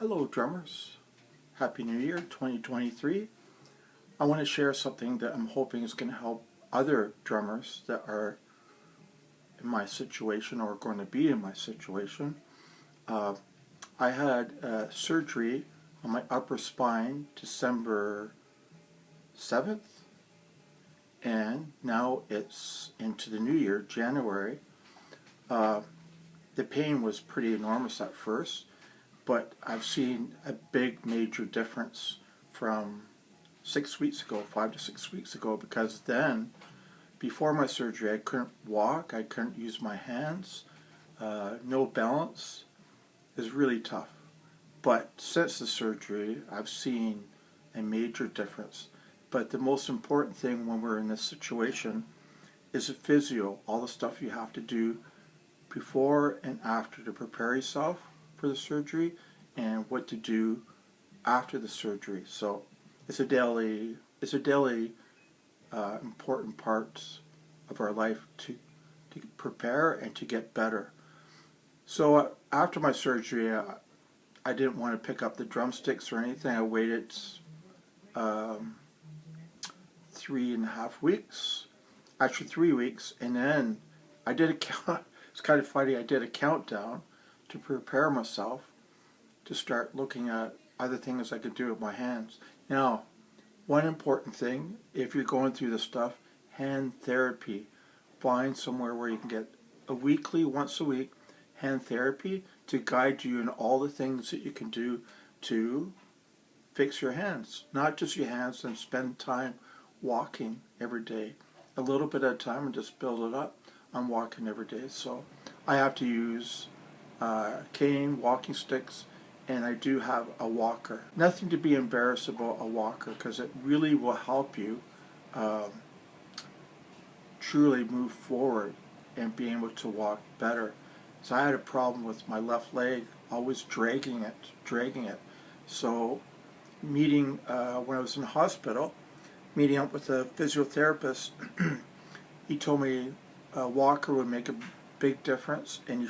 Hello drummers, Happy New Year 2023. I want to share something that I'm hoping is going to help other drummers that are in my situation or going to be in my situation. I had surgery on my upper spine December 7th, and now it's into the new year, January. The pain was pretty enormous at first, but I've seen a big major difference from 6 weeks ago, 5 to 6 weeks ago, because then, before my surgery, I couldn't walk, I couldn't use my hands, no balance. It was really tough. But since the surgery, I've seen a major difference. But the most important thing when we're in this situation is the physio, all the stuff you have to do before and after to prepare yourself for the surgery and what to do after the surgery. So it's a daily important part of our life to prepare and to get better. So after my surgery, I didn't want to pick up the drumsticks or anything. I waited 3.5 weeks, actually 3 weeks, and then I did a count. It's kind of funny. I did a countdown to prepare myself to start looking at other things I could do with my hands. Now, one important thing, if you're going through this stuff, hand therapy. Find somewhere where you can get once a week, hand therapy to guide you in all the things that you can do to fix your hands. Not just your hands, and spend time walking every day. A little bit at a time and just build it up. I'm walking every day, so I have to use cane, walking sticks, and I do have a walker. Nothing to be embarrassed about a walker, because it really will help you truly move forward and be able to walk better. So I had a problem with my left leg, always dragging it. So when I was in the hospital, meeting up with a physiotherapist, he told me a walker would make a big difference, and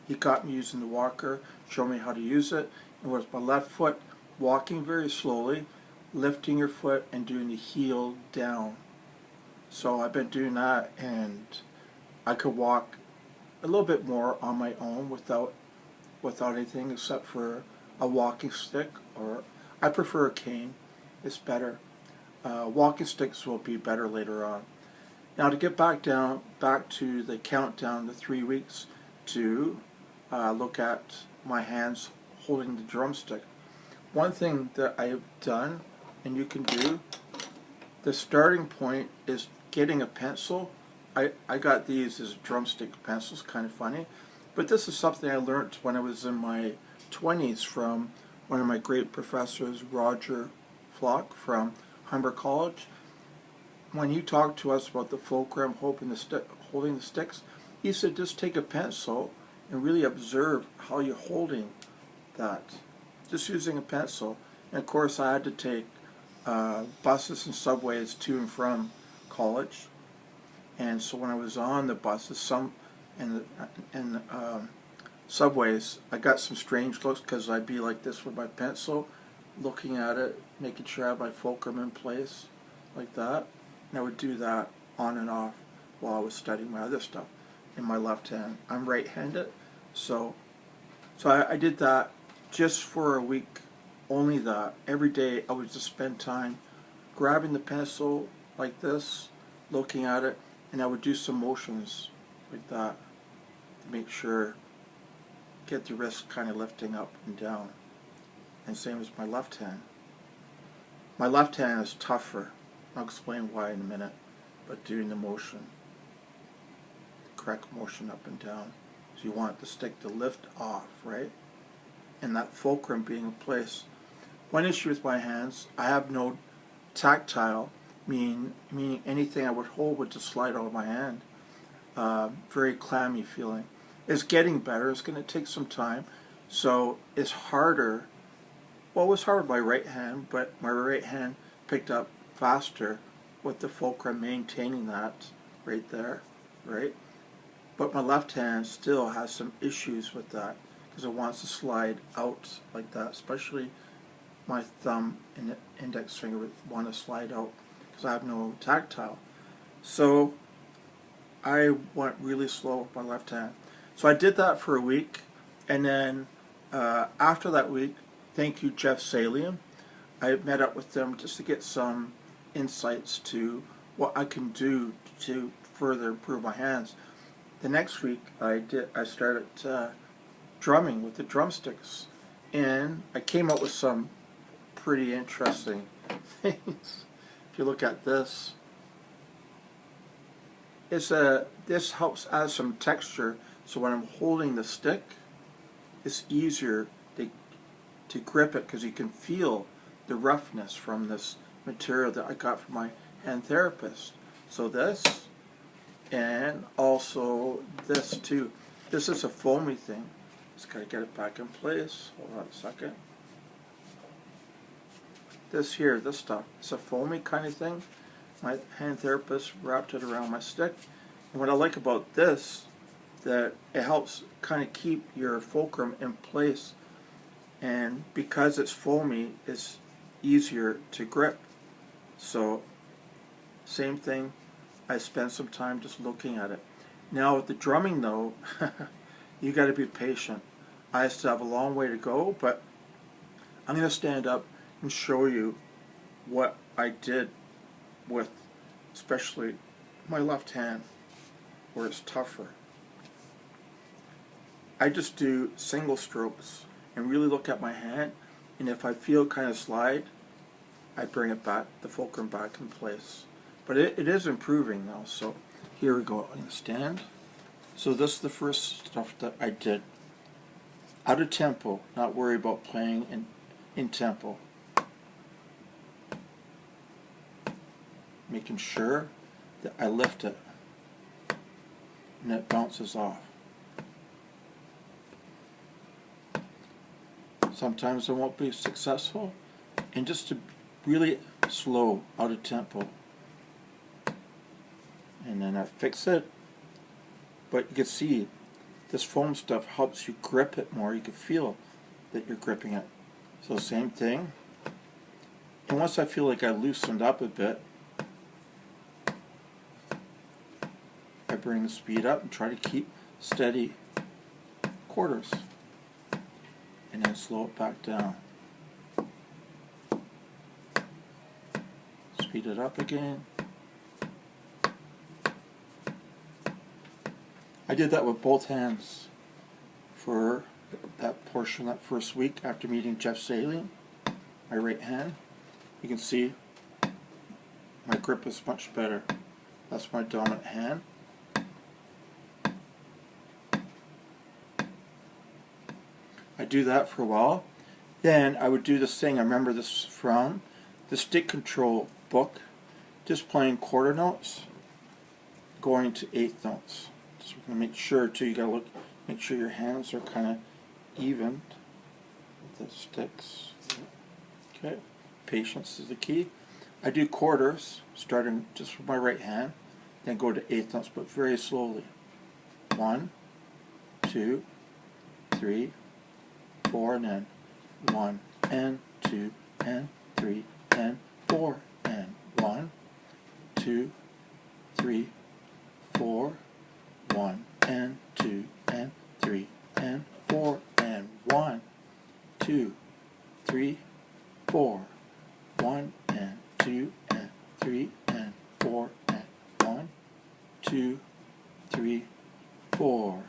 he got me using the walker, showed me how to use it, and with my left foot, walking very slowly, lifting your foot and doing the heel down. So I've been doing that, and I could walk a little bit more on my own without anything except for a walking stick, or I prefer a cane. It's better. Walking sticks will be better later on. Now to get back to the countdown, the 3 weeks to look at my hands holding the drumstick. One thing that I have done, and you can do, the starting point is getting a pencil. I got these as drumstick pencils, kind of funny, but this is something I learned when I was in my 20s from one of my great professors, Roger Flock from Humber College. When he talked to us about the fulcrum holding the sticks, he said just take a pencil and really observe how you're holding that, just using a pencil. And of course I had to take buses and subways to and from college, and so when I was on the buses and subways, I got some strange looks because I'd be like this with my pencil, looking at it, making sure I have my fulcrum in place, like that. And I would do that on and off while I was studying my other stuff in my left hand. I'm right-handed, so I did that just for a week, only that. Every day I would just spend time grabbing the pencil like this, looking at it, and I would do some motions like that to make sure, get the wrist kind of lifting up and down. And same as my left hand. My left hand is tougher. I'll explain why in a minute, but doing the motion, the correct motion up and down. So you want the stick to lift off, right? And that fulcrum being in place. One issue with my hands, I have no tactile, meaning anything I would hold would just slide out of my hand. Very clammy feeling. It's getting better. It's going to take some time. So it's harder. Well, it was hard with my right hand, but my right hand picked up faster with the fulcrum maintaining that right there, right? But my left hand still has some issues with that, because it wants to slide out like that, especially my thumb and index finger would want to slide out because I have no tactile. So I went really slow with my left hand. So I did that for a week, and then after that week, thank you Jeff Salian, I met up with them just to get some insights to what I can do to further improve my hands. The next week I started drumming with the drumsticks, and I came up with some pretty interesting things. If you look at this, this helps add some texture, so when I'm holding the stick, it's easier to grip it because you can feel the roughness from this material that I got from my hand therapist. So this, and also this too. This is a foamy thing. Just gotta get it back in place. Hold on a second. This here, this stuff, it's a foamy kind of thing. My hand therapist wrapped it around my stick. And what I like about this, that it helps kind of keep your fulcrum in place. And because it's foamy, it's easier to grip. So, same thing, I spent some time just looking at it. Now with the drumming though, you got to be patient. I still have a long way to go, but I'm going to stand up and show you what I did with especially my left hand where it's tougher. I just do single strokes and really look at my hand, and if I feel kind of slide, I bring it back, the fulcrum back in place. But it is improving now, so here we go. I'm going to stand. So this is the first stuff that I did. Out of tempo, not worry about playing in tempo. Making sure that I lift it and it bounces off. Sometimes I won't be successful, and just to really slow, out of tempo. And then I fix it, but you can see this foam stuff helps you grip it more. You can feel that you're gripping it. So same thing. And once I feel like I loosened up a bit, I bring the speed up and try to keep steady quarters. And then slow it back down. Speed it up again. I did that with both hands for that portion, that first week after meeting Jeff Salian. My right hand, you can see my grip is much better. That's my dominant hand. I do that for a while. Then I would do this thing, I remember this from the stick control book, just playing quarter notes, going to eighth notes. So we're going to make sure too, you got to look, make sure your hands are kind of even with the sticks. Okay, patience is the key. I do quarters, starting just with my right hand, then go to eighth notes, but very slowly. 1, 2, 3, 4, and then 1 and 2 and 3 and 4 and 1, 2, 3, 4, 1 and 2 and 3 and 4 and 1, 2, 3, 4, 1 and 2 and 3 and 4 and 1, 2, 3, 4,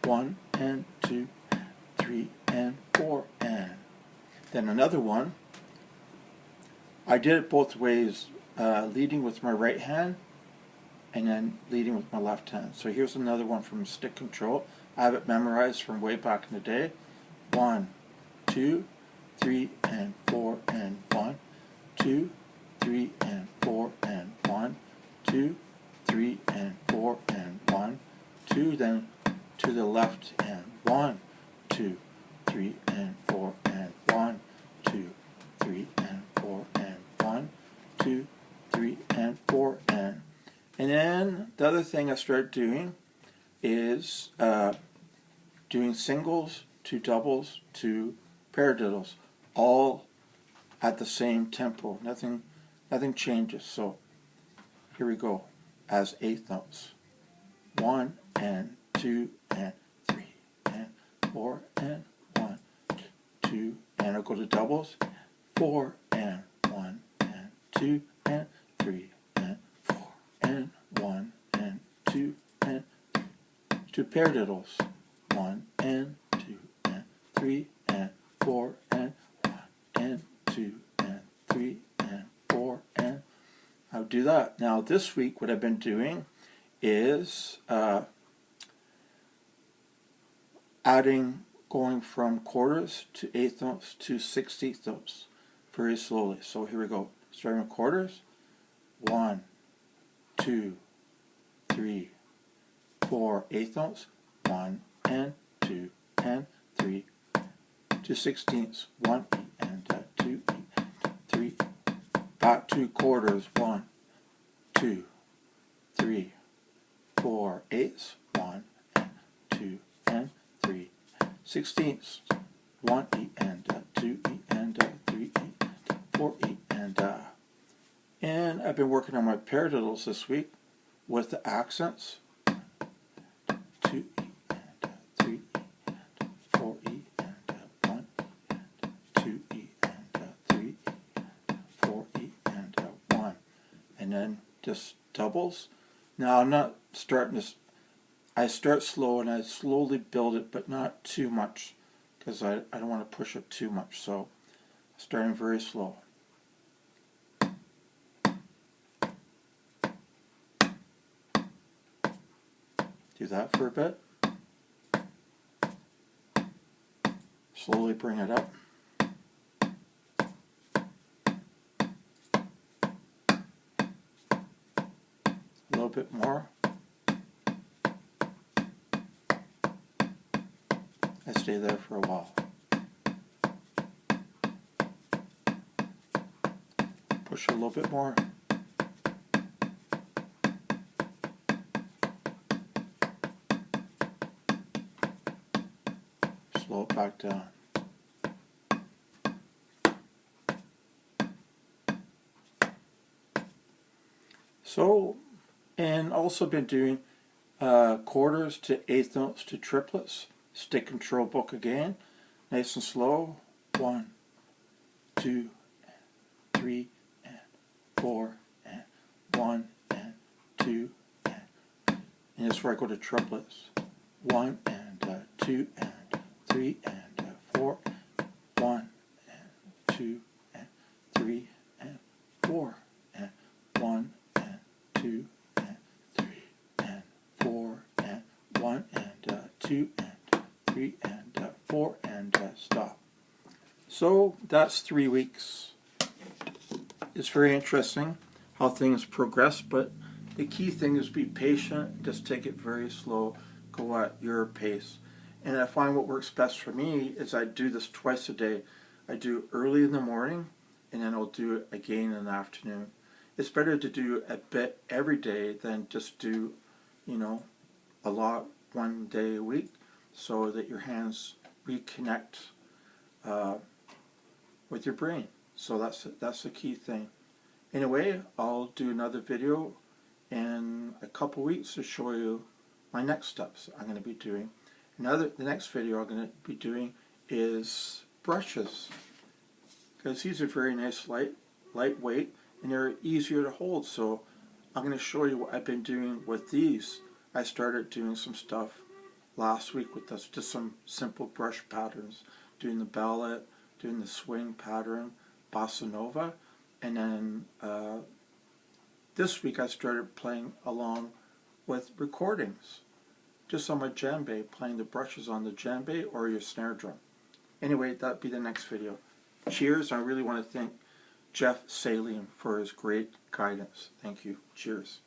1 and 2, 3 and 4 and then another one. I did it both ways, leading with my right hand and then leading with my left hand. So here's another one from stick control. I have it memorized from way back in the day. 1, 2, 3 and 4 and 1, 2, 3 and 4 and 1, 2, 3 and 4 and 1, 2, then to the left and 1, 2, 3 and 4 and 1, 2, 3 and 4 and 1, 2, 3 and 4 and then the other thing I started doing is doing singles 2 doubles, 2 paradiddles, all at the same tempo. Nothing changes. So here we go as eighth notes. 1 and 2 and 3 and 4 and 1, 2, and I'll go to doubles. 4 and 1 and 2 and 3 and 4 and 1 and 2 and 2 paradiddles. 1 and 2 and 3 and 4 and 1 and 2 and 3 and 4 and I'll do that. Now this week what I've been doing is going from quarters to eighth notes to 16th notes very slowly. So here we go. Starting with quarters. 1, 2, 3, 4, eighth notes. 1 and 2 and 3 to 16ths. 1 E and 2 E, 3. Back to quarters. 1, 2, 3, 4 eighths. 1 and 2 and 3. 16ths. 1 E and 2 E and 3 E, 4 E and I've been working on my paradiddles this week with the accents. 2 E and 3 E and 4 E and 1 and 2 E and 3 E and 4 E and 1, and then just doubles. Now I'm not starting this. I start slow and I slowly build it, but not too much, because I don't want to push it too much. So starting very slow. Do that for a bit. Slowly bring it up. A little bit more. I stay there for a while. Push a little bit more. Slow it back down. So, and also been doing quarters to eighth notes to triplets. Stick control book again. Nice and slow. 1, 2, 3, and 4, and 1, and 2, and this is where I go to triplets. 1 and 2 and 3 and 4, 1 and 2 and 3 and 4 and 1 and 2 and 3 and 4 and 1 and 2 and 3 and 4 and stop. So that's 3 weeks. It's very interesting how things progress, but the key thing is be patient, just take it very slow, go at your pace. And I find what works best for me is I do this twice a day. I do early in the morning, and then I'll do it again in the afternoon. It's better to do a bit every day than just do, a lot one day a week, so that your hands reconnect with your brain. So that's the key thing. Anyway, I'll do another video in a couple weeks to show you my next steps I'm going to be doing. The next video I'm going to be doing is brushes, because these are very nice, lightweight, and they're easier to hold. So I'm going to show you what I've been doing with these. I started doing some stuff last week with this, just some simple brush patterns, doing the ballet, doing the swing pattern, bossa nova, and then this week I started playing along with recordings, just on my djembe, playing the brushes on the djembe or your snare drum. Anyway, that'll be the next video. Cheers. I really want to thank Jeff Saline for his great guidance. Thank you. Cheers.